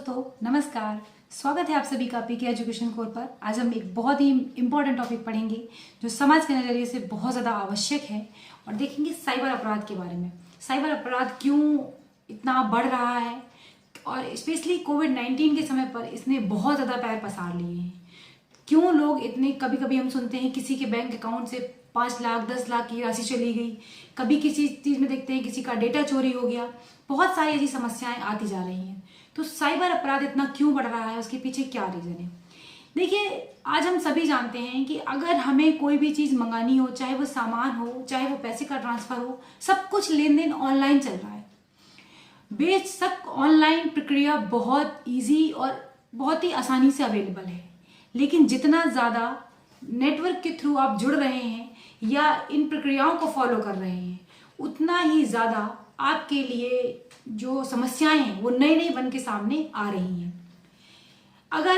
दोस्तों नमस्कार। स्वागत है आप सभी का पीके एजुकेशन कोर पर। आज हम एक बहुत ही इम्पोर्टेंट टॉपिक पढ़ेंगे जो समाज के नज़रिए से बहुत ज़्यादा आवश्यक है और देखेंगे साइबर अपराध के बारे में। साइबर अपराध क्यों इतना बढ़ रहा है और स्पेशली कोविड-19 के समय पर इसने बहुत ज़्यादा पैर पसार लिए हैं। क्यों लोग इतने, कभी कभी हम सुनते हैं किसी के बैंक अकाउंट से 5 लाख 10 लाख की राशि चली गई, कभी किसी चीज़ में देखते हैं किसी का डेटा चोरी हो गया। बहुत सारी ऐसी समस्याएं आती जा रही हैं। तो साइबर अपराध इतना क्यों बढ़ रहा है, उसके पीछे क्या रीज़न है? देखिए, आज हम सभी जानते हैं कि अगर हमें कोई भी चीज़ मंगानी हो, चाहे वो सामान हो, चाहे वो पैसे का ट्रांसफ़र हो, सब कुछ लेन देन ऑनलाइन चल रहा है। बेशक ऑनलाइन प्रक्रिया बहुत इजी और बहुत ही आसानी से अवेलेबल है, लेकिन जितना ज़्यादा नेटवर्क के थ्रू आप जुड़ रहे हैं या इन प्रक्रियाओं को फॉलो कर रहे हैं, उतना ही ज़्यादा आपके लिए जो समस्याएं हैं वो नई नई बन के सामने आ रही हैं। अगर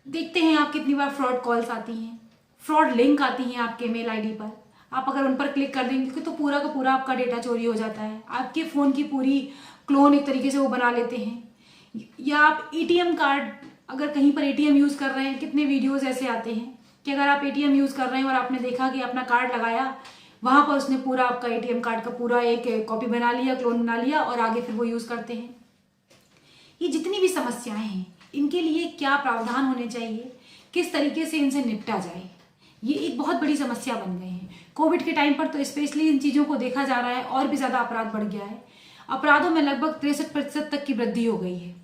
देखते हैं आप कितनी बार फ्रॉड कॉल्स आती हैं, फ्रॉड लिंक आती हैं आपके मेल आईडी पर, आप अगर उन पर क्लिक कर देंगे तो पूरा का पूरा आपका डेटा चोरी हो जाता है। आपके फ़ोन की पूरी क्लोन एक तरीके से वो बना लेते हैं। या आप एटीएम कार्ड, अगर कहीं पर एटीएम यूज़ कर रहे हैं, कितने वीडियोज़ ऐसे आते हैं कि अगर आप एटीएम यूज़ कर रहे हैं और आपने देखा कि अपना कार्ड लगाया, वहाँ पर उसने पूरा आपका एटीएम कार्ड का पूरा एक कॉपी बना लिया, क्लोन बना लिया और आगे फिर वो यूज़ करते हैं। ये जितनी भी समस्याएं हैं, इनके लिए क्या प्रावधान होने चाहिए, किस तरीके से इनसे निपटा जाए, ये एक बहुत बड़ी समस्या बन गए हैं। कोविड के टाइम पर तो स्पेशली इन चीज़ों को देखा जा रहा है और भी ज़्यादा अपराध बढ़ गया है। अपराधों में लगभग 63% तक की वृद्धि हो गई है,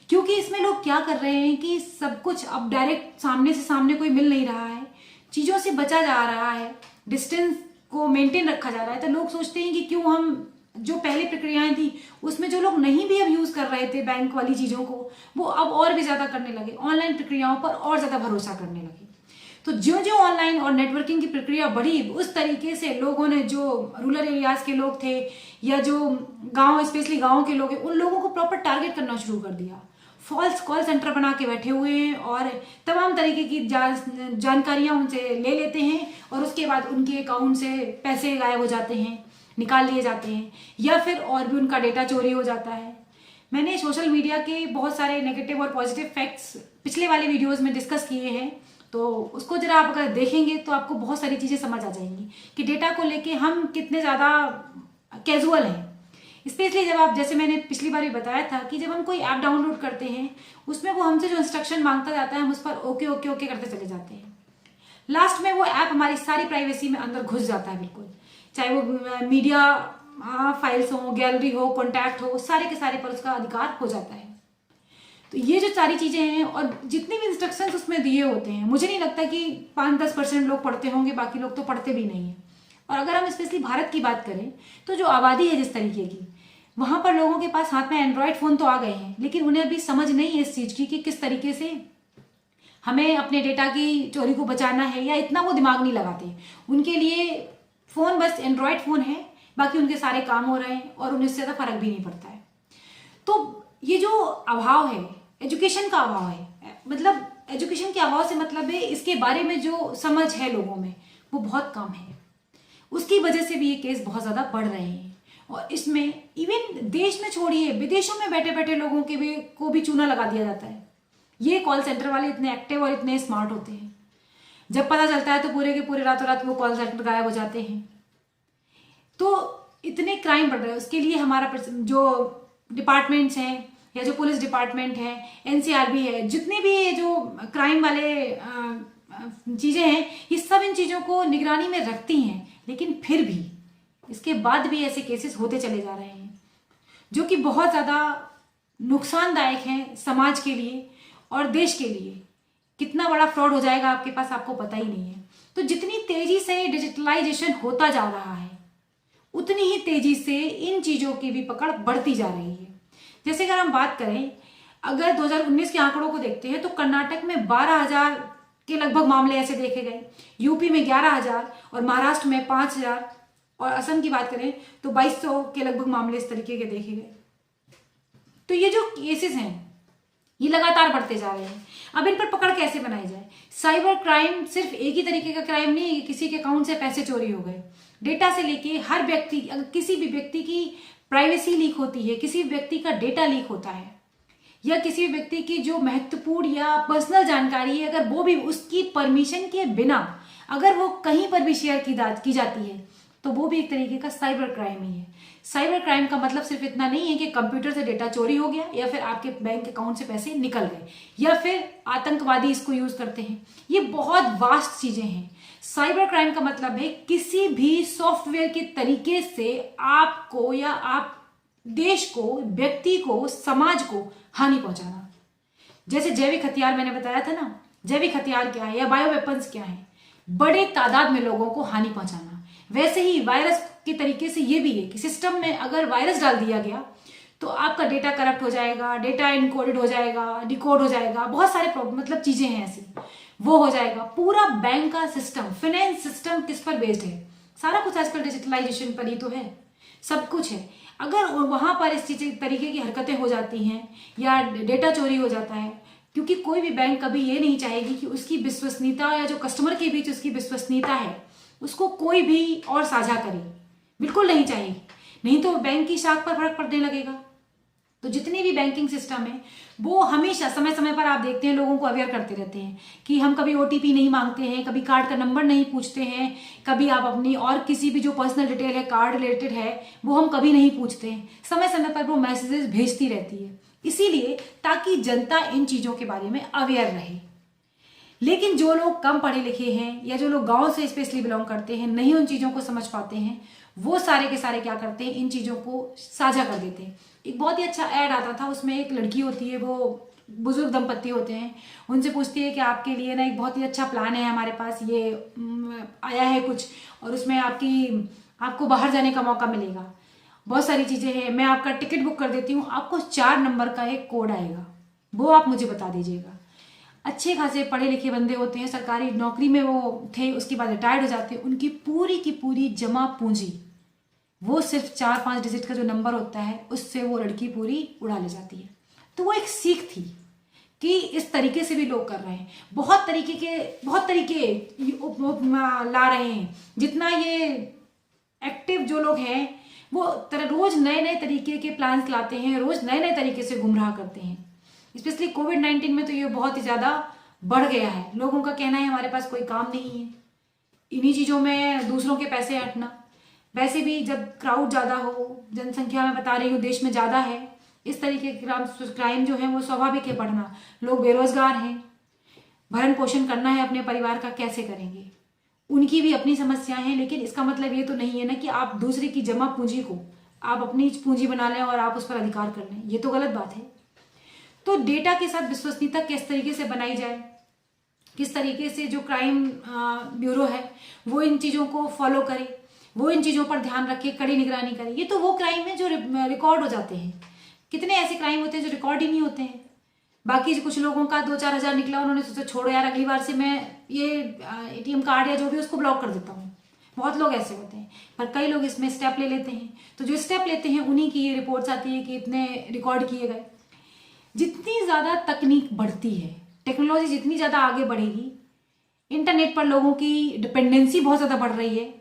क्योंकि इसमें लोग क्या कर रहे हैं कि सब कुछ अब डायरेक्ट सामने से सामने कोई मिल नहीं रहा है, चीज़ों से बचा जा रहा है, डिस्टेंस को मेंटेन रखा जा रहा है। तो लोग सोचते हैं कि क्यों हम जो पहले प्रक्रियाएं थी उसमें जो लोग नहीं भी अब यूज़ कर रहे थे बैंक वाली चीज़ों को, वो अब और भी ज़्यादा करने लगे, ऑनलाइन प्रक्रियाओं पर और ज़्यादा भरोसा करने लगे। तो ज्यों ज्यों ऑनलाइन और नेटवर्किंग की प्रक्रिया बढ़ी, उस तरीके से लोगों ने, जो रूरल एरियाज़ के लोग थे या जो गाँव, स्पेशली गाँव के लोग हैं, उन लोगों को प्रॉपर टारगेट करना शुरू कर दिया। फॉल्स कॉल सेंटर बना के बैठे हुए हैं और तमाम तरीके की जानकारियां उनसे ले लेते हैं और उसके बाद उनके अकाउंट से पैसे गायब हो जाते हैं, निकाल लिए जाते हैं, या फिर और भी उनका डेटा चोरी हो जाता है। मैंने सोशल मीडिया के बहुत सारे नेगेटिव और पॉजिटिव फैक्ट्स पिछले वाले वीडियोज़ में डिस्कस किए हैं, तो उसको जरा आप अगर देखेंगे तो आपको बहुत सारी चीज़ें समझ आ जाएंगी कि डेटा को लेके हम कितने ज़्यादा कैजुअल हैं। स्पेशली जब आप, जैसे मैंने पिछली बार भी बताया था कि जब हम कोई ऐप डाउनलोड करते हैं, उसमें वो हमसे जो इंस्ट्रक्शन मांगता जाता है, हम उस पर ओके ओके ओके करते चले जाते हैं। लास्ट में वो ऐप हमारी सारी प्राइवेसी में अंदर घुस जाता है बिल्कुल, चाहे वो मीडिया फाइल्स हो, गैलरी हो, कॉन्टैक्ट हो, सारे के सारे पर उसका अधिकार हो जाता है। तो ये जो सारी चीज़ें हैं और जितने भी इंस्ट्रक्शंस उसमें दिए होते हैं, मुझे नहीं लगता कि 5-10% लोग पढ़ते होंगे, बाकी लोग तो पढ़ते भी नहीं हैं। और अगर हम स्पेशली भारत की बात करें तो जो आबादी है जिस तरीके की, वहाँ पर लोगों के पास हाथ में एंड्रॉयड फ़ोन तो आ गए हैं, लेकिन उन्हें अभी समझ नहीं है इस चीज़ की कि किस तरीके से हमें अपने डेटा की चोरी को बचाना है, या इतना वो दिमाग नहीं लगाते। उनके लिए फ़ोन बस एंड्रॉयड फ़ोन है, बाकी उनके सारे काम हो रहे हैं और उन्हें इससे ज़्यादा फर्क भी नहीं पड़ता है। तो ये जो अभाव है, एजुकेशन का अभाव है, मतलब एजुकेशन के अभाव से मतलब है इसके बारे में जो समझ है लोगों में वो बहुत कम है। उसकी वजह से भी ये केस बहुत ज़्यादा बढ़ रहे हैं और इसमें इवन देश में छोड़िए, विदेशों में बैठे बैठे लोगों को भी चूना लगा दिया जाता है। ये कॉल सेंटर वाले इतने एक्टिव और इतने स्मार्ट होते हैं, जब पता चलता है तो पूरे के पूरे रातों रात वो कॉल सेंटर गायब हो जाते हैं। तो इतने क्राइम बढ़ रहे हैं, उसके लिए हमारा जो डिपार्टमेंट्स हैं या जो पुलिस डिपार्टमेंट है, एनसीआरबी है, जितने भी ये जो क्राइम वाले चीज़ें हैं, ये सब इन चीज़ों को निगरानी में रखती हैं, लेकिन फिर भी इसके बाद भी ऐसे केसेस होते चले जा रहे हैं जो कि बहुत ज़्यादा नुकसानदायक हैं समाज के लिए और देश के लिए। कितना बड़ा फ्रॉड हो जाएगा आपके पास, आपको पता ही नहीं है। तो जितनी तेज़ी से डिजिटलाइजेशन होता जा रहा है, उतनी ही तेज़ी से इन चीज़ों की भी पकड़ बढ़ती जा रही है। जैसे अगर हम बात करें, अगर 2019 के आंकड़ों को देखते हैं तो कर्नाटक में 12,000 के लगभग मामले ऐसे देखे गए, यूपी में 11,000 और महाराष्ट्र में 5,000, और असम की बात करें तो 2,200 के लगभग मामले इस तरीके के देखे गए। तो ये जो केसेस हैं ये लगातार बढ़ते जा रहे हैं। अब इन पर पकड़ कैसे बनाई जाए? साइबर क्राइम सिर्फ एक ही तरीके का क्राइम नहीं है, किसी के अकाउंट से पैसे चोरी हो गए, डेटा से लेके हर व्यक्ति, अगर किसी भी व्यक्ति की प्राइवेसी लीक होती है, किसी व्यक्ति का डेटा लीक होता है, या किसी भी व्यक्ति की जो महत्वपूर्ण या पर्सनल जानकारी है, अगर वो भी उसकी परमिशन के बिना अगर वो कहीं पर भी शेयर की जाती है तो वो भी एक तरीके का साइबर क्राइम ही है। साइबर क्राइम का मतलब सिर्फ इतना नहीं है कि कंप्यूटर से डेटा चोरी हो गया या फिर आपके बैंक अकाउंट से पैसे निकल गए या फिर आतंकवादी इसको यूज करते हैं। ये बहुत वास्ट चीजें हैं। साइबर क्राइम का मतलब है किसी भी सॉफ्टवेयर के तरीके से आपको या आप देश को, व्यक्ति को, समाज को हानि पहुंचाना। जैसे जैविक हथियार मैंने बताया था ना, जैविक हथियार क्या है या बायो वेपन्स क्या है, बड़े तादाद में लोगों को हानि पहुंचाना। वैसे ही वायरस के तरीके से ये भी है कि सिस्टम में अगर वायरस डाल दिया गया तो आपका डेटा करप्ट हो जाएगा, डेटा इनकोडेड हो जाएगा, डिकोड हो जाएगा, बहुत सारे मतलब चीजें हैं ऐसी, वो हो जाएगा। पूरा बैंक का सिस्टम, फाइनेंस सिस्टम किस पर बेस्ड है? सारा कुछ आजकल डिजिटलाइजेशन पर ही तो है, सब कुछ है। अगर वहां पर इस चीज तरीके की हरकतें हो जाती हैं या डेटा चोरी हो जाता है, क्योंकि कोई भी बैंक कभी ये नहीं चाहेगी कि उसकी विश्वसनीयता या जो कस्टमर के बीच उसकी विश्वसनीयता है उसको कोई भी और साझा करे, बिल्कुल नहीं चाहिए, नहीं तो बैंक की शाख पर फर्क पड़ने लगेगा। तो जितने भी बैंकिंग सिस्टम है वो हमेशा समय समय पर आप देखते हैं लोगों को अवेयर करते रहते हैं कि हम कभी ओटीपी नहीं मांगते हैं, कभी कार्ड का नंबर नहीं पूछते हैं, कभी आप अपनी और किसी भी जो पर्सनल डिटेल है कार्ड रिलेटेड है वो हम कभी नहीं पूछते हैं। समय समय पर वो मैसेजेस भेजती रहती है, इसीलिए ताकि जनता इन चीजों के बारे में अवेयर रहे। लेकिन जो लोग कम पढ़े लिखे हैं या जो लोग गांव से स्पेशली बिलोंग करते हैं, नहीं उन चीजों को समझ पाते हैं, वो सारे के सारे क्या करते हैं, इन चीजों को साझा कर देते हैं। एक बहुत ही अच्छा ऐड आता था, उसमें एक लड़की होती है, वो बुजुर्ग दंपत्ति होते हैं, उनसे पूछती है कि आपके लिए ना एक बहुत ही अच्छा प्लान है, हमारे पास ये आया है कुछ, और उसमें आपको बाहर जाने का मौका मिलेगा, बहुत सारी चीजें हैं, मैं आपका टिकट बुक कर देती हूँ, आपको 4 नंबर का एक कोड आएगा, वो आप मुझे बता दीजिएगा। अच्छे खासे पढ़े लिखे बंदे होते हैं, सरकारी नौकरी में वो थे, उसके बाद रिटायर्ड हो जाते हैं, उनकी पूरी की पूरी जमा पूंजी वो सिर्फ 4-5 डिजिट का जो नंबर होता है उससे वो लड़की पूरी उड़ा ले जाती है। तो वो एक सीख थी कि इस तरीके से भी लोग कर रहे हैं, बहुत तरीके ला रहे हैं। जितना ये एक्टिव जो लोग हैं वो रोज नए नए तरीके के प्लान्स लाते हैं, रोज नए नए तरीके से गुमराह करते हैं। स्पेशली कोविड-19 में तो ये बहुत ही ज्यादा बढ़ गया है। लोगों का कहना है हमारे पास कोई काम नहीं है, इन्हीं चीजों में दूसरों के पैसे हटना। वैसे भी जब क्राउड ज्यादा हो, जनसंख्या में बता रही हूँ देश में ज्यादा है, इस तरीके के क्राइम जो है वो स्वाभाविक है बढ़ना। लोग बेरोजगार हैं, भरण पोषण करना है अपने परिवार का, कैसे करेंगे? उनकी भी अपनी समस्याएं हैं, लेकिन इसका मतलब ये तो नहीं है ना कि आप दूसरे की जमा पूंजी को आप अपनी पूंजी बना लें और आप उस पर अधिकार कर लें, ये तो गलत बात है। तो डेटा के साथ विश्वसनीयता किस तरीके से बनाई जाए, किस तरीके से जो क्राइम ब्यूरो है वो इन चीजों को फॉलो करे, वो इन चीजों पर ध्यान रखे, कड़ी निगरानी करे। ये तो वो क्राइम है जो रिकॉर्ड हो जाते हैं। कितने ऐसे क्राइम होते हैं जो रिकॉर्ड ही नहीं होते हैं। बाकी कुछ लोगों का 2-4 हज़ार निकला, उन्होंने सोचा छोड़ो यार अगली बार से मैं ये एटीएम कार्ड या जो भी उसको ब्लॉक कर देता हूँ। बहुत लोग ऐसे होते हैं, पर कई लोग इसमें स्टेप ले लेते हैं। तो जो स्टेप लेते हैं उन्हीं की ये रिपोर्ट्स आती है कि इतने रिकॉर्ड किए गए। जितनी ज्यादा तकनीक बढ़ती है, टेक्नोलॉजी जितनी ज्यादा आगे बढ़ेगी, इंटरनेट पर लोगों की डिपेंडेंसी बहुत ज्यादा बढ़ रही है,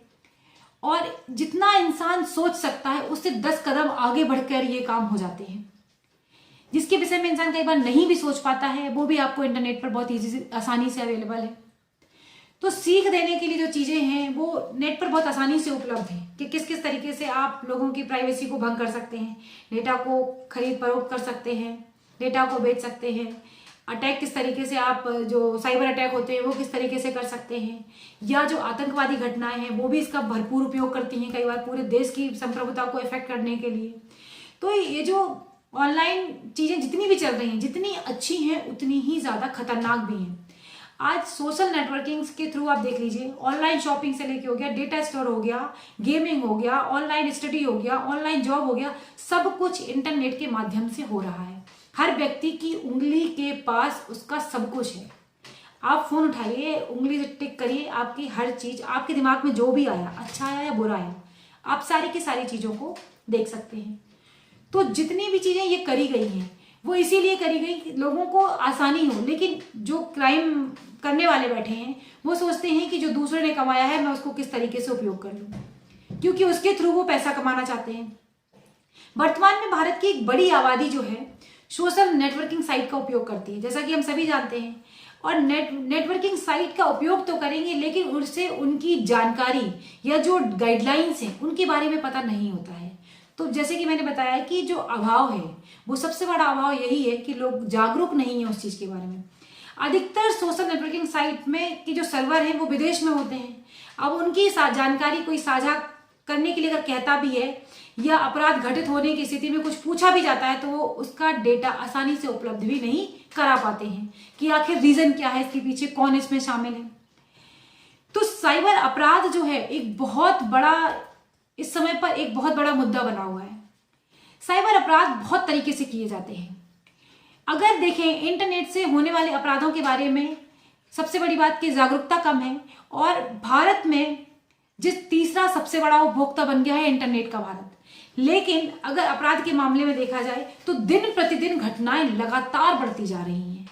और जितना इंसान सोच सकता है उससे 10 कदम आगे बढ़कर ये काम हो जाते हैं। जिसके विषय में इंसान कई बार नहीं भी सोच पाता है वो भी आपको इंटरनेट पर बहुत आसानी से अवेलेबल है। तो सीख देने के लिए जो चीजें हैं वो नेट पर बहुत आसानी से उपलब्ध है कि किस किस तरीके से आप लोगों की प्राइवेसी को भंग कर सकते हैं, डेटा को खरीद फरोख्त कर सकते हैं, डेटा को बेच सकते हैं, अटैक किस तरीके से आप जो साइबर अटैक होते हैं वो किस तरीके से कर सकते हैं, या जो आतंकवादी घटनाएं हैं वो भी इसका भरपूर उपयोग करती हैं कई बार पूरे देश की संप्रभुता को इफेक्ट करने के लिए। तो ये जो ऑनलाइन चीजें जितनी भी चल रही हैं, जितनी अच्छी हैं उतनी ही ज्यादा खतरनाक भी हैं। आज सोशल नेटवर्किंग के थ्रू आप देख लीजिए, ऑनलाइन शॉपिंग से लेके हो गया, डेटा स्टोर हो गया, गेमिंग हो गया, ऑनलाइन स्टडी हो गया, ऑनलाइन जॉब हो गया, सब कुछ इंटरनेट के माध्यम से हो रहा है। हर व्यक्ति की उंगली के पास उसका सब कुछ है। आप फोन उठाइए, उंगली से टिक करिए, आपकी हर चीज, आपके दिमाग में जो भी आया, अच्छा आया या बुरा आया, आप सारी की सारी चीजों को देख सकते हैं। तो जितनी भी चीजें ये करी गई हैं वो इसीलिए करी गई कि लोगों को आसानी हो, लेकिन जो क्राइम करने वाले बैठे हैं वो सोचते हैं कि जो दूसरे ने कमाया है मैं उसको किस तरीके से उपयोग कर लूं, क्योंकि उसके थ्रू वो पैसा कमाना चाहते हैं। वर्तमान में भारत की एक बड़ी आबादी जो है सोशल नेटवर्किंग साइट का उपयोग करती है, जैसा कि हम सभी जानते हैं। और नेटवर्किंग साइट का उपयोग तो करेंगे, लेकिन उससे उनकी जानकारी या जो गाइडलाइंस हैं उनके बारे में पता नहीं होता है। तो जैसे कि मैंने बताया कि जो अभाव है वो सबसे बड़ा अभाव यही है कि लोग जागरूक नहीं है उस चीज के बारे में। अधिकतर सोशल नेटवर्किंग साइट में कि जो सर्वर हैं वो विदेश में होते हैं। अब उनकी जानकारी कोई साझा करने के लिए अगर कहता भी है या अपराध घटित होने की स्थिति में कुछ पूछा भी जाता है तो वो उसका डेटा आसानी से उपलब्ध भी नहीं करा पाते हैं कि आखिर रीजन क्या है, इसके पीछे कौन इसमें शामिल है। तो साइबर अपराध जो है एक बहुत बड़ा, इस समय पर एक बहुत बड़ा मुद्दा बना हुआ है। साइबर अपराध बहुत तरीके से किए जाते हैं। अगर देखें इंटरनेट से होने वाले अपराधों के बारे में, सबसे बड़ी बात की जागरूकता कम है और भारत में जिस तीसरा सबसे बड़ा उपभोक्ता बन गया है इंटरनेट का भारत। लेकिन अगर अपराध के मामले में देखा जाए तो दिन प्रतिदिन घटनाएं लगातार बढ़ती जा रही हैं,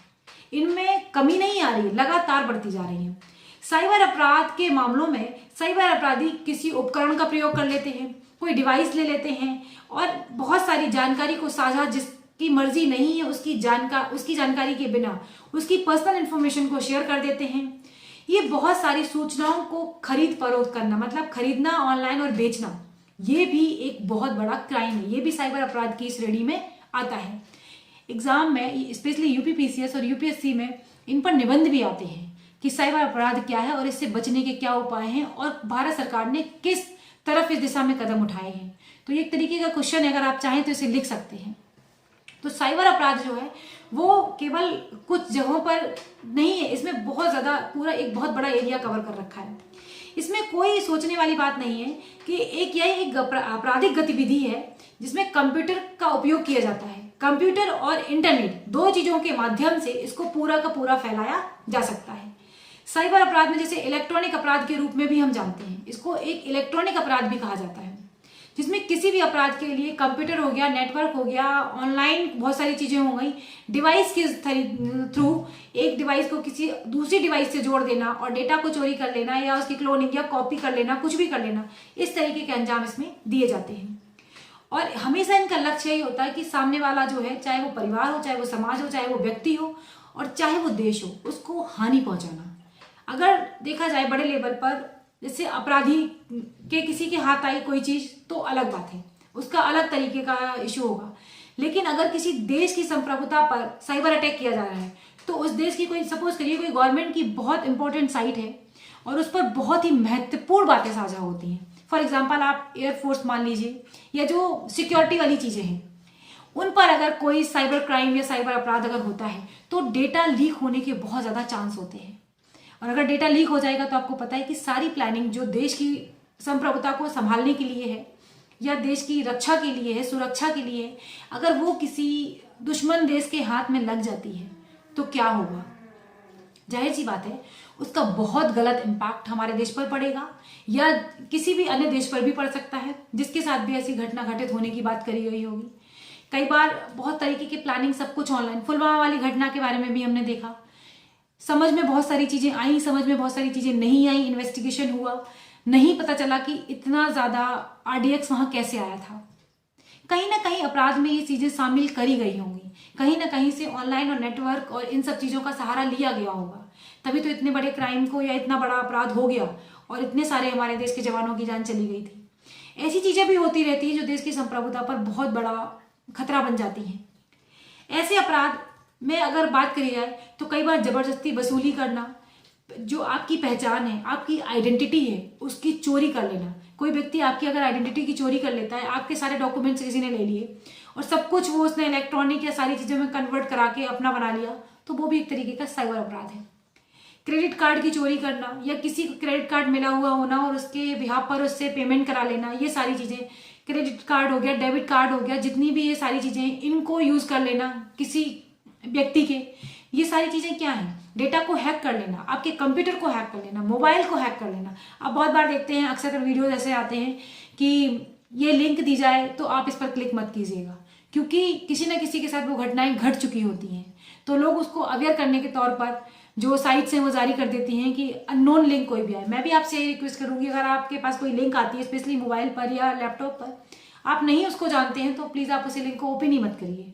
इनमें कमी नहीं आ रही, लगातार बढ़ती जा रही हैं। साइबर अपराध के मामलों में साइबर अपराधी किसी उपकरण का प्रयोग कर लेते हैं, कोई डिवाइस ले लेते हैं और बहुत सारी जानकारी को साझा, जिसकी मर्जी नहीं है उसकी जानकारी के बिना उसकी पर्सनल इंफॉर्मेशन को शेयर कर देते हैं। ये बहुत सारी सूचनाओं को खरीद फरोख्त करना, मतलब खरीदना ऑनलाइन और बेचना, ये भी एक बहुत बड़ा क्राइम है। ये भी साइबर अपराध की श्रेणी में आता है। एग्जाम में स्पेशली यूपीपीसीएस और यूपीएससी में इन पर निबंध भी आते हैं कि साइबर अपराध क्या है और इससे बचने के क्या उपाय हैं और भारत सरकार ने किस तरफ इस दिशा में कदम उठाए हैं। तो ये एक तरीके का क्वेश्चन है, अगर आप चाहें तो इसे लिख सकते हैं। तो साइबर अपराध जो है वो केवल कुछ जगहों पर नहीं है, इसमें बहुत ज्यादा पूरा एक बहुत बड़ा एरिया कवर कर रखा है। इसमें कोई सोचने वाली बात नहीं है कि एक आपराधिक गतिविधि है जिसमें कंप्यूटर का उपयोग किया जाता है। कंप्यूटर और इंटरनेट दो चीजों के माध्यम से इसको पूरा का पूरा फैलाया जा सकता है। साइबर अपराध में जैसे इलेक्ट्रॉनिक अपराध के रूप में भी हम जानते हैं, इसको एक इलेक्ट्रॉनिक अपराध भी कहा जाता है, जिसमें किसी भी अपराध के लिए कंप्यूटर हो गया, नेटवर्क हो गया, ऑनलाइन बहुत सारी चीजें हो गई, डिवाइस के थ्रू एक डिवाइस को किसी दूसरी डिवाइस से जोड़ देना और डेटा को चोरी कर लेना या उसकी क्लोनिंग या कॉपी कर लेना, कुछ भी कर लेना, इस तरीके के अंजाम इसमें दिए जाते हैं। और हमेशा इनका लक्ष्य यही होता है कि सामने वाला जो है, चाहे वो परिवार हो, चाहे वो समाज हो, चाहे वो व्यक्ति हो और चाहे वो देश हो, उसको हानि पहुंचाना। अगर देखा जाए बड़े लेवल पर, जैसे अपराधी के किसी के हाथ आई कोई चीज तो अलग बात है, उसका अलग तरीके का इशू होगा। लेकिन अगर किसी देश की संप्रभुता पर साइबर अटैक किया जा रहा है तो उस देश की कोई, सपोज करिए कोई गवर्नमेंट की बहुत इंपॉर्टेंट साइट है और उस पर बहुत ही महत्वपूर्ण बातें साझा होती हैं। फॉर एग्जाम्पल आप एयरफोर्स मान लीजिए या जो सिक्योरिटी वाली चीजें हैं, उन पर अगर कोई साइबर क्राइम या साइबर अपराध अगर होता है तो डेटा लीक होने के बहुत ज्यादा चांस होते हैं। और अगर डेटा लीक हो जाएगा तो आपको पता है कि सारी प्लानिंग जो देश की संप्रभुता को संभालने के लिए है या देश की रक्षा के लिए है, सुरक्षा के लिए है, अगर वो किसी दुश्मन देश के हाथ में लग जाती है तो क्या होगा। जाहिर सी बात है उसका बहुत गलत इम्पैक्ट हमारे देश पर पड़ेगा या किसी भी अन्य देश पर भी पड़ सकता है जिसके साथ भी ऐसी घटना घटित होने की बात करी गई होगी। कई बार बहुत तरीके की प्लानिंग, सब कुछ ऑनलाइन, पुलवामा वाली घटना के बारे में भी हमने देखा, समझ में बहुत सारी चीजें आई, समझ में बहुत सारी चीजें नहीं आई, इन्वेस्टिगेशन हुआ, नहीं पता चला कि इतना ज्यादा आरडीएक्स वहां कैसे आया था। कहीं ना कहीं अपराध में ये चीजें शामिल करी गई होंगी, कहीं ना कहीं से ऑनलाइन और नेटवर्क और इन सब चीजों का सहारा लिया गया होगा, तभी तो इतने बड़े क्राइम को या इतना बड़ा अपराध हो गया और इतने सारे हमारे देश के जवानों की जान चली गई थी। ऐसी चीजें भी होती रहती है जो देश की संप्रभुता पर बहुत बड़ा खतरा बन जाती हैं। ऐसे अपराध में अगर बात करी जाए तो कई बार जबरदस्ती वसूली करना, जो आपकी पहचान है, आपकी आइडेंटिटी है, उसकी चोरी कर लेना। कोई व्यक्ति आपकी अगर आइडेंटिटी की चोरी कर लेता है, आपके सारे डॉक्यूमेंट्स किसी ने ले लिए और सब कुछ वो उसने इलेक्ट्रॉनिक या सारी चीजों में कन्वर्ट करा के अपना बना लिया, तो वो भी एक तरीके का साइबर अपराध है। क्रेडिट कार्ड की चोरी करना या किसी को क्रेडिट कार्ड मिला हुआ होना और उसके बिहाफ पर उससे पेमेंट करा लेना, ये सारी चीजें, क्रेडिट कार्ड हो गया, डेबिट कार्ड हो गया, जितनी भी ये सारी चीजें, इनको यूज कर लेना किसी व्यक्ति के, ये सारी चीजें क्या है, डेटा को हैक कर लेना, आपके कंप्यूटर को हैक कर लेना, मोबाइल को हैक कर लेना। आप बहुत बार देखते हैं, अक्सर वीडियोज ऐसे आते हैं कि ये लिंक दी जाए तो आप इस पर क्लिक मत कीजिएगा, क्योंकि किसी ना किसी के साथ वो घटनाएं घट चुकी होती हैं। तो लोग उसको अवेयर करने के तौर पर जो साइट्स हैं वो जारी कर देती हैं कि अननोन लिंक कोई भी आए। मैं भी आपसे ये रिक्वेस्ट करूंगी, अगर आपके पास कोई लिंक आती है स्पेशली मोबाइल पर या लैपटॉप पर, आप नहीं उसको जानते हैं तो प्लीज आप उसे लिंक को ओपन ही मत करिए,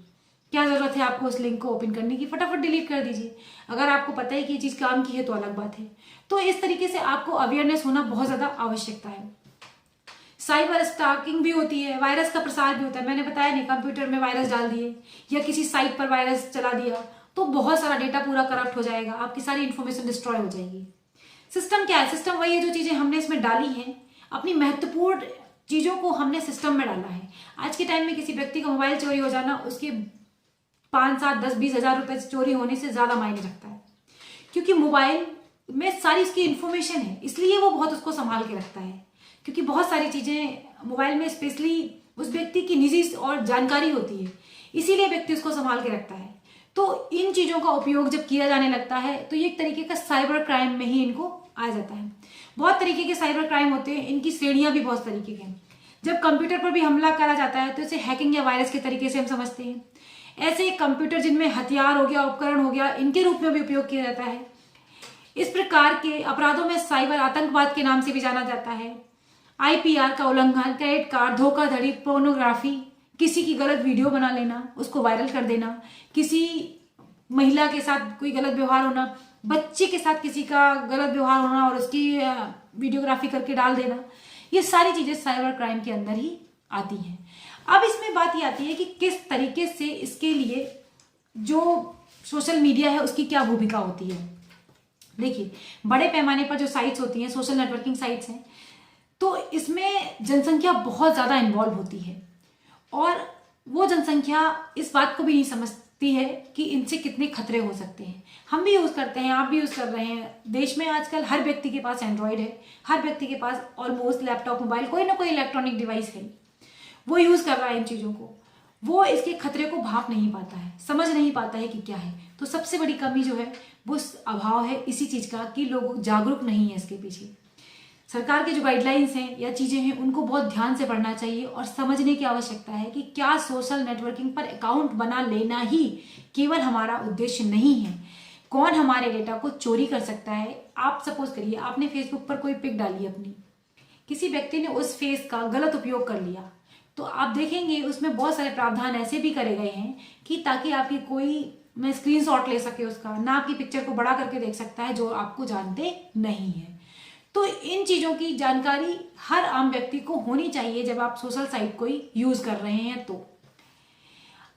क्या जरूरत है आपको उस लिंक को ओपन करने की, फटाफट डिलीट कर दीजिए। अगर आपको पता है कि ये चीज काम की है तो अलग बात है। तो इस तरीके से आपको अवेयरनेस होना बहुत ज्यादा आवश्यकता है। साइबर स्टॉकिंग भी होती है, वायरस का प्रसार भी होता है। मैंने बताया नहीं, कंप्यूटर में वायरस डाल दिए या किसी साइट पर वायरस चला दिया तो बहुत सारा डेटा पूरा करप्ट हो जाएगा, आपकी सारी इंफॉर्मेशन डिस्ट्रॉय हो जाएगी। सिस्टम क्या है? सिस्टम वही है जो चीजें हमने इसमें डाली हैं, अपनी महत्वपूर्ण चीजों को हमने सिस्टम में डाला है। आज के टाइम में किसी व्यक्ति का मोबाइल चोरी हो जाना उसके 5, 7, 10, 20 हजार रुपए चोरी होने से ज्यादा मायने रखता है, क्योंकि मोबाइल में सारी इसकी इंफॉर्मेशन है, इसलिए वो बहुत उसको संभाल के रखता है। क्योंकि बहुत सारी चीजें मोबाइल में स्पेशली उस व्यक्ति की निजी और जानकारी होती है, इसीलिए व्यक्ति उसको संभाल के रखता है। तो इन चीजों का उपयोग जब किया जाने लगता है तो ये एक तरीके का साइबर क्राइम में ही इनको आ जाता है। बहुत तरीके के साइबर क्राइम होते हैं, इनकी श्रेणियां भी बहुत तरीके की हैं। जब कंप्यूटर पर भी हमला करा जाता है तो इसे हैकिंग या वायरस के तरीके से हम समझते हैं। ऐसे कंप्यूटर जिनमें हथियार हो गया, उपकरण हो गया, इनके रूप में भी उपयोग किया जाता है। इस प्रकार के अपराधों में साइबर आतंकवाद के नाम से भी जाना जाता है। आईपीआर का उल्लंघन, क्रेडिट कार्ड धोखाधड़ी, पोर्नोग्राफी, किसी की गलत वीडियो बना लेना, उसको वायरल कर देना, किसी महिला के साथ कोई गलत व्यवहार होना, बच्चे के साथ किसी का गलत व्यवहार होना और उसकी वीडियोग्राफी करके डाल देना, ये सारी चीजें साइबर क्राइम के अंदर ही आती हैं। अब इसमें बात ये आती है कि किस तरीके से इसके लिए जो सोशल मीडिया है उसकी क्या भूमिका होती है। देखिए, बड़े पैमाने पर जो साइट्स होती हैं, सोशल नेटवर्किंग साइट्स हैं, तो इसमें जनसंख्या बहुत ज्यादा इन्वॉल्व होती है और वो जनसंख्या इस बात को भी नहीं समझती है कि इनसे कितने खतरे हो सकते हैं। हम भी यूज करते हैं, आप भी यूज कर रहे हैं। देश में आजकल हर व्यक्ति के पास एंड्रॉइड है, हर व्यक्ति के पास ऑलमोस्ट लैपटॉप, मोबाइल, कोई ना कोई इलेक्ट्रॉनिक डिवाइस है, वो यूज कर रहा है इन चीजों को। वो इसके खतरे को भाप नहीं पाता है, समझ नहीं पाता है कि क्या है। तो सबसे बड़ी कमी जो है वो अभाव है इसी चीज का कि लोग जागरूक नहीं है इसके पीछे। सरकार के जो गाइडलाइंस हैं या चीजें हैं उनको बहुत ध्यान से पढ़ना चाहिए और समझने की आवश्यकता है कि क्या सोशल नेटवर्किंग पर अकाउंट बना लेना ही केवल हमारा उद्देश्य नहीं है। कौन हमारे डेटा को चोरी कर सकता है। आप सपोज करिए आपने फेसबुक पर कोई पिक डाली अपनी, किसी व्यक्ति ने उस फेस का गलत उपयोग कर लिया, तो आप देखेंगे उसमें बहुत सारे प्रावधान ऐसे भी करे गए हैं कि ताकि आपकी कोई मैं स्क्रीनशॉट ले सके उसका, ना आपकी पिक्चर को बड़ा करके देख सकता है जो आपको जानते नहीं है। तो इन चीजों की जानकारी हर आम व्यक्ति को होनी चाहिए जब आप सोशल साइट को यूज कर रहे हैं। तो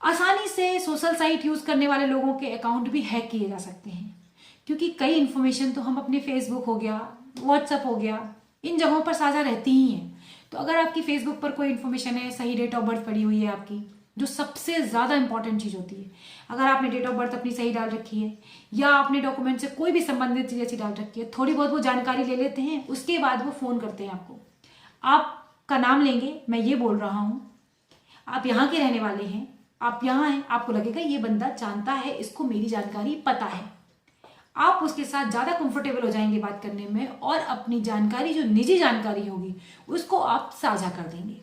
आसानी से सोशल साइट यूज करने वाले लोगों के अकाउंट भी हैक किए जा सकते हैं, क्योंकि कई इन्फॉर्मेशन तो हम अपने फेसबुक हो गया, व्हाट्सएप हो गया, इन जगहों पर साझा रहती ही हैं। तो अगर आपकी फेसबुक पर कोई इन्फॉर्मेशन है, सही डेट ऑफ बर्थ पड़ी हुई है आपकी, जो सबसे ज्यादा इंपॉर्टेंट चीज होती है, अगर आपने डेट ऑफ बर्थ अपनी सही डाल रखी है या आपने डॉक्यूमेंट से कोई भी संबंधित चीज ऐसी डाल रखी है, थोड़ी बहुत वो जानकारी ले लेते हैं, उसके बाद वो फोन करते हैं आपको। आपका नाम लेंगे, मैं ये बोल रहा हूं, आप यहाँ के रहने वाले हैं, आप यहाँ हैं, आपको लगेगा ये बंदा जानता है, इसको मेरी जानकारी पता है। आप उसके साथ ज्यादा कंफर्टेबल हो जाएंगे बात करने में और अपनी जानकारी जो निजी जानकारी होगी उसको आप साझा कर देंगे।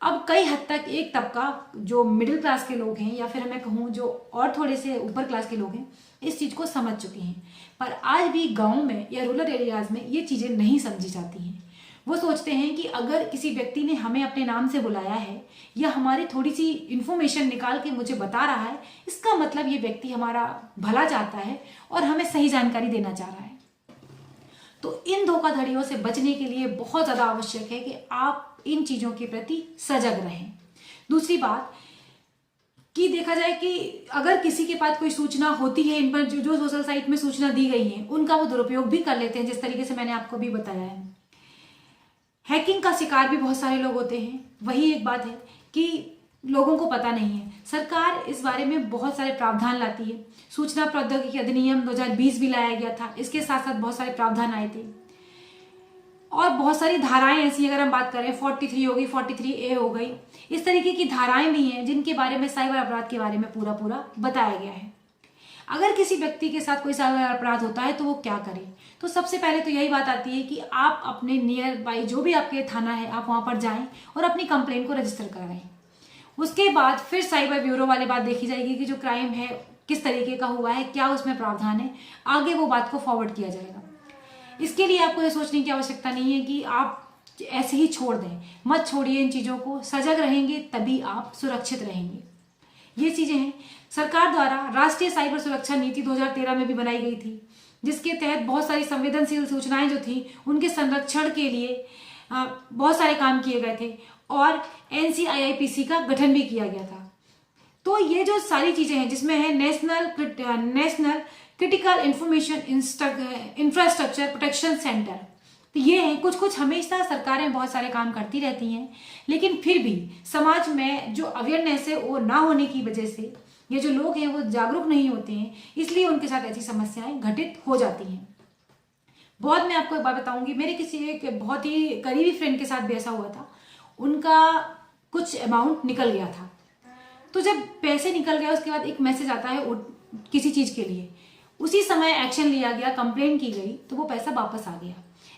अब कई हद तक एक तबका जो मिडिल क्लास के लोग हैं या फिर मैं कहूँ जो और थोड़े से ऊपर क्लास के लोग हैं इस चीज को समझ चुके हैं, पर आज भी गांव में या रूरल एरियाज में ये चीजें नहीं समझी जाती हैं। वो सोचते हैं कि अगर किसी व्यक्ति ने हमें अपने नाम से बुलाया है या हमारी थोड़ी सी इंफॉर्मेशन निकाल के मुझे बता रहा है, इसका मतलब ये व्यक्ति हमारा भला चाहता है और हमें सही जानकारी देना चाह रहा है। तो इन धोखाधड़ियों से बचने के लिए बहुत ज्यादा आवश्यक है कि आप इन चीजों के प्रति सजग रहें। दूसरी बात कि देखा जाए कि अगर किसी के पास कोई सूचना होती है, इन पर जो सोशल साइट में सूचना दी गई है उनका वो दुरुपयोग भी कर लेते हैं, जिस तरीके से मैंने आपको भी बताया है। हैकिंग का शिकार भी बहुत सारे लोग होते हैं। वही एक बात है कि लोगों को पता नहीं है। सरकार इस बारे में बहुत सारे प्रावधान लाती है। सूचना प्रौद्योगिकी अधिनियम 2020 भी लाया गया था, इसके साथ साथ बहुत सारे प्रावधान आए थे और बहुत सारी धाराएं ऐसी, अगर हम बात करें 43 होगी, 43A हो गई, इस तरीके की धाराएं भी हैं जिनके बारे में साइबर अपराध के बारे में पूरा पूरा बताया गया है। अगर किसी व्यक्ति के साथ कोई साइबर अपराध होता है तो वो क्या करे, तो सबसे पहले तो यही बात आती है कि आप अपने नियर बाई जो भी आपके थाना है आप वहां पर जाएं और अपनी कंप्लेंट को रजिस्टर कराएं। उसके बाद फिर साइबर ब्यूरो वाले बात देखी जाएगी कि जो क्राइम है किस तरीके का हुआ है, क्या उसमें प्रावधान है, आगे वो बात को फॉरवर्ड किया जाएगा। इसके लिए आपको ये सोचने की आवश्यकता नहीं है कि आप ऐसे ही छोड़ दें, मत छोड़िए इन चीजों को, सजग रहेंगे तभी आप सुरक्षित रहेंगे। ये चीजें हैं। सरकार द्वारा राष्ट्रीय साइबर सुरक्षा नीति 2013 में भी बनाई गई थी, जिसके तहत बहुत सारी संवेदनशील सूचनाएं जो थी उनके संरक्षण के लिए बहुत सारे काम किए गए थे और NCIIPC का गठन भी किया गया था। तो ये जो सारी चीजें हैं जिसमें है national critical information infrastructure protection centre, तो ये है कुछ हमेशा सरकारें बहुत सारे काम करती रहती हैं, लेकिन फिर भी समाज में जो अवेयरनेस है वो ना होने की वजह से ये जो लोग हैं वो जागरूक नहीं होते हैं, इसलिए उनके साथ ऐसी समस्याएं घटित हो जाती हैं। बहुत मैं आपको एक बात बताऊंगी, मेरे किसी एक बहुत ही करीबी फ्रेंड के साथ भी ऐसा हुआ था। उनका कुछ अमाउंट निकल गया था, तो जब पैसे निकल गए उसके बाद एक मैसेज आता है किसी चीज के लिए, उसी समय एक्शन लिया गया, कंप्लेंट की गई, तो वो पैसा वापस आ गया।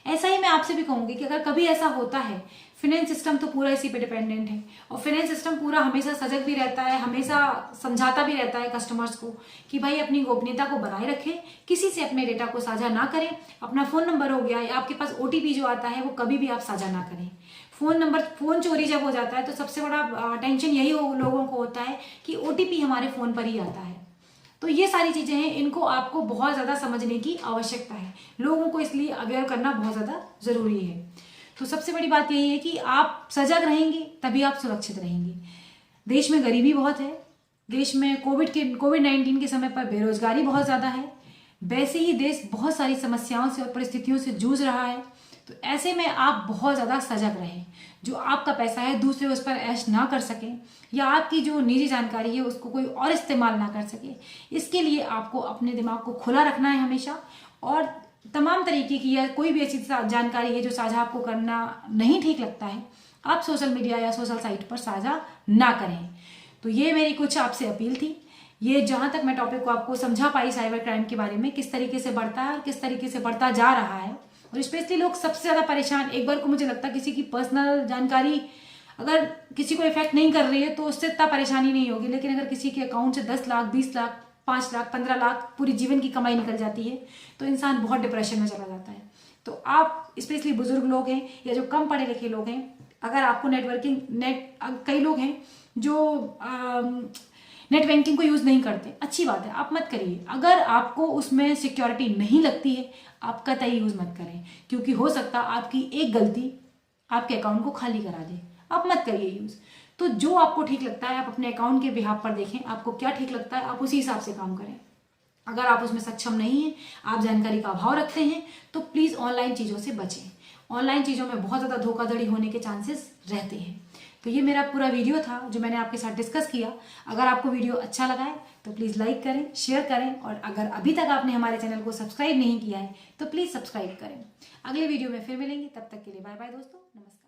ऐसा ही मैं आपसे भी कहूंगी कि अगर कभी ऐसा होता है, फाइनेंस सिस्टम तो पूरा इसी पे डिपेंडेंट है और फाइनेंस सिस्टम पूरा हमेशा सजग भी रहता है, हमेशा समझाता भी रहता है कस्टमर्स को कि भाई अपनी गोपनीयता को बनाए रखें, किसी से अपने डेटा को साझा ना करें। अपना फोन नंबर हो गया या आपके पास OTP जो आता है वो कभी भी आप साझा ना करें। फोन चोरी जब हो जाता है तो सबसे बड़ा टेंशन यही लोगों को होता है कि OTP हमारे फोन पर ही आता है। तो ये सारी चीजें हैं, इनको आपको बहुत ज्यादा समझने की आवश्यकता है, लोगों को इसलिए अवेयर करना बहुत ज्यादा जरूरी है। तो सबसे बड़ी बात यही है कि आप सजग रहेंगे तभी आप सुरक्षित रहेंगे। देश में गरीबी बहुत है, देश में कोविड-19 के समय पर बेरोजगारी बहुत ज्यादा है, वैसे ही देश बहुत सारी समस्याओं से और परिस्थितियों से जूझ रहा है। तो ऐसे में आप बहुत ज्यादा सजग रहें, जो आपका पैसा है दूसरे उस पर ऐश ना कर सके या आपकी जो निजी जानकारी है उसको कोई और इस्तेमाल ना कर सके, इसके लिए आपको अपने दिमाग को खुला रखना है हमेशा। और तमाम तरीके की या कोई भी ऐसी जानकारी है जो साझा आपको करना नहीं ठीक लगता है, आप सोशल मीडिया या सोशल साइट पर साझा ना करें। तो ये मेरी कुछ आपसे अपील थी। ये जहां तक मैं टॉपिक को आपको समझा पाई साइबर क्राइम के बारे में, किस तरीके से बढ़ता है और किस तरीके से बढ़ता जा रहा है, और स्पेशली लोग सबसे ज्यादा परेशान, एक बार को मुझे लगता है किसी की पर्सनल जानकारी अगर किसी को इफेक्ट नहीं कर रही है तो उससे इतना परेशानी नहीं होगी, लेकिन अगर किसी के अकाउंट से 10 लाख 20 लाख 5 लाख 15 लाख पूरी जीवन की कमाई निकल जाती है तो इंसान बहुत डिप्रेशन में चला जाता है। तो आप स्पेशली बुजुर्ग लोग हैं या जो कम पढ़े लिखे लोग हैं, अगर आपको कई लोग हैं जो नेट बैंकिंग को यूज नहीं करते, अच्छी बात है, आप मत करिए। अगर आपको उसमें सिक्योरिटी नहीं लगती है आप कतई यूज मत करें, क्योंकि हो सकता है आपकी एक गलती आपके अकाउंट को खाली करा दे। आप मत करिए यूज। तो जो आपको ठीक लगता है आप अपने अकाउंट के बिहाफ पर देखें, आपको क्या ठीक लगता है आप उसी हिसाब से काम करें। अगर आप उसमें सक्षम नहीं हैं, आप जानकारी का अभाव रखते हैं, तो प्लीज ऑनलाइन चीजों से बचें। ऑनलाइन चीजों में बहुत ज्यादा धोखाधड़ी होने के चांसेस रहते हैं। तो ये मेरा पूरा वीडियो था जो मैंने आपके साथ डिस्कस किया। अगर आपको वीडियो अच्छा लगा है तो प्लीज लाइक करें, शेयर करें, और अगर अभी तक आपने हमारे चैनल को सब्सक्राइब नहीं किया है तो प्लीज सब्सक्राइब करें। अगले वीडियो में फिर मिलेंगे, तब तक के लिए बाय बाय दोस्तों, नमस्कार।